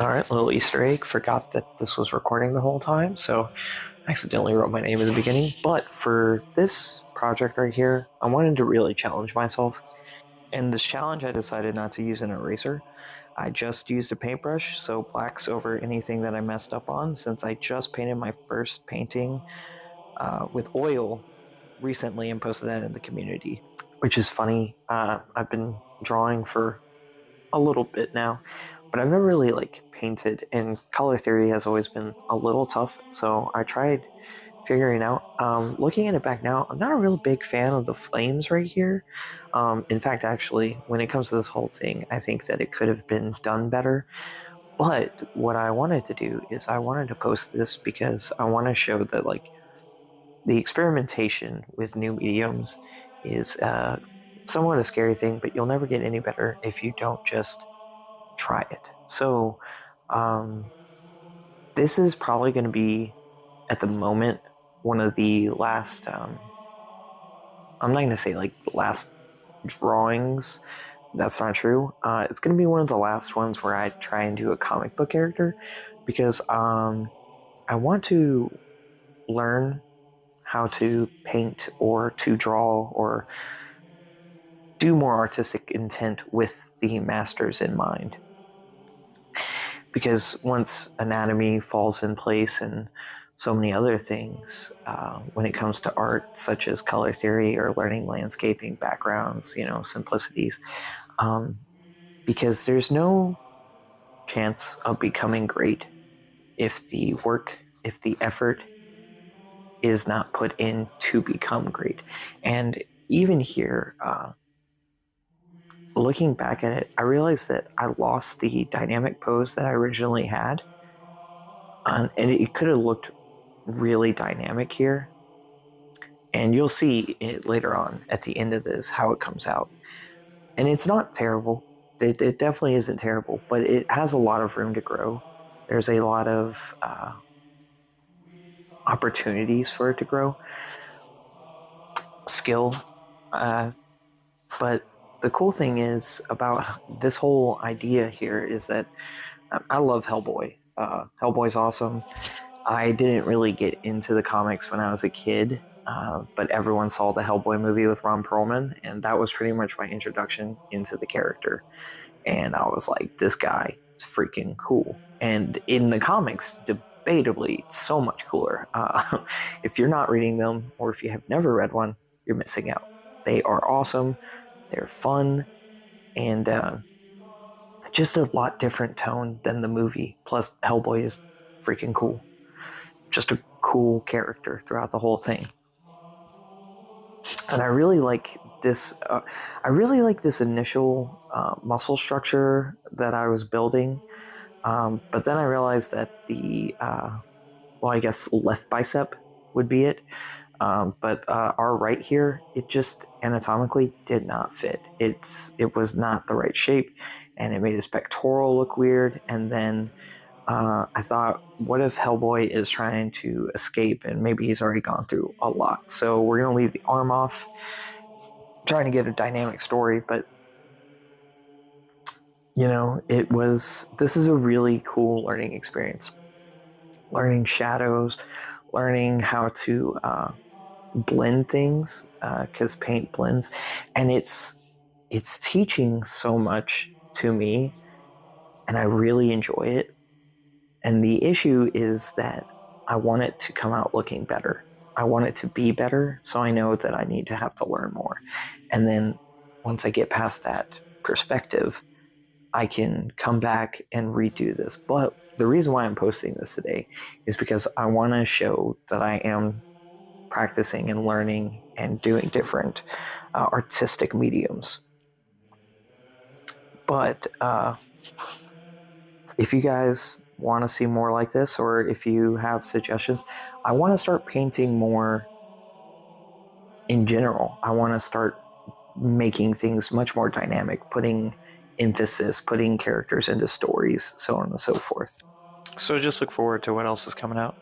Alright, little Easter egg. Forgot that this was recording the whole time, so I accidentally wrote my name in the beginning. But for this project right here, I wanted to really challenge myself. And this challenge, I decided not to use an eraser. I just used a paintbrush, so black's over anything that I messed up on, since I just painted my first painting with oil recently and posted that in the community. Which is funny. I've been drawing for a little bit now, but I've never really like painted, and color theory has always been a little tough. So I tried figuring out. Looking at it back now, I'm not a real big fan of the flames right here. In fact, actually, when it comes to this whole thing, I think that it could have been done better. But what I wanted to do is I wanted to post this because I want to show that like the experimentation with new mediums is somewhat a scary thing, but you'll never get any better if you don't just try it. So, um, this is probably going to be, at the moment, one of the last, I'm not going to say like last drawings. That's not true. It's going to be one of the last ones where I try and do a comic book character because I want to learn how to paint or to draw or do more artistic intent with the masters in mind. Because once anatomy falls in place and so many other things when it comes to art, such as color theory or learning landscaping backgrounds, simplicities, um, because there's no chance of becoming great if the work, if the effort is not put in to become great. And even here, looking back at it, I realized that I lost the dynamic pose that I originally had. And it could have looked really dynamic here. And you'll see it later on at the end of this how it comes out. And it's not terrible. It definitely isn't terrible, but it has a lot of room to grow. There's a lot of opportunities for it to grow, skill. Uh, but the cool thing is about this whole idea here is that I love Hellboy. Hellboy's awesome. I didn't really get into the comics when I was a kid, but everyone saw the Hellboy movie with Ron Perlman, and that was pretty much my introduction into the character. And I was like, this guy is freaking cool. And in the comics, debatably, so much cooler. If you're not reading them, or if you have never read one, you're missing out. They are awesome, they're fun, and just a lot different tone than the movie. Plus, Hellboy is freaking cool. Just a cool character throughout the whole thing. And I really like this. I really like this initial muscle structure that I was building. But then I realized that well, I guess left bicep would be it. But our right here, it just anatomically did not fit. It was not the right shape, and it made his pectoral look weird. And then I thought, what if Hellboy is trying to escape and maybe he's already gone through a lot? So we're going to leave the arm off, trying to get a dynamic story. But, this is a really cool learning experience. Learning shadows, learning how to blend things, because paint blends. And it's teaching so much to me, and I really enjoy it. And the issue is that I want it to come out looking better. I want it to be better, so I know that I need to have to learn more. And then once I get past that perspective, I can come back and redo this. But the reason why I'm posting this today is because I want to show that I am practicing and learning and doing different artistic mediums. But if you guys want to see more like this, or if you have suggestions, I want to start painting more in general. I want to start making things much more dynamic, putting emphasis, putting characters into stories, so on and so forth. So just look forward to what else is coming out.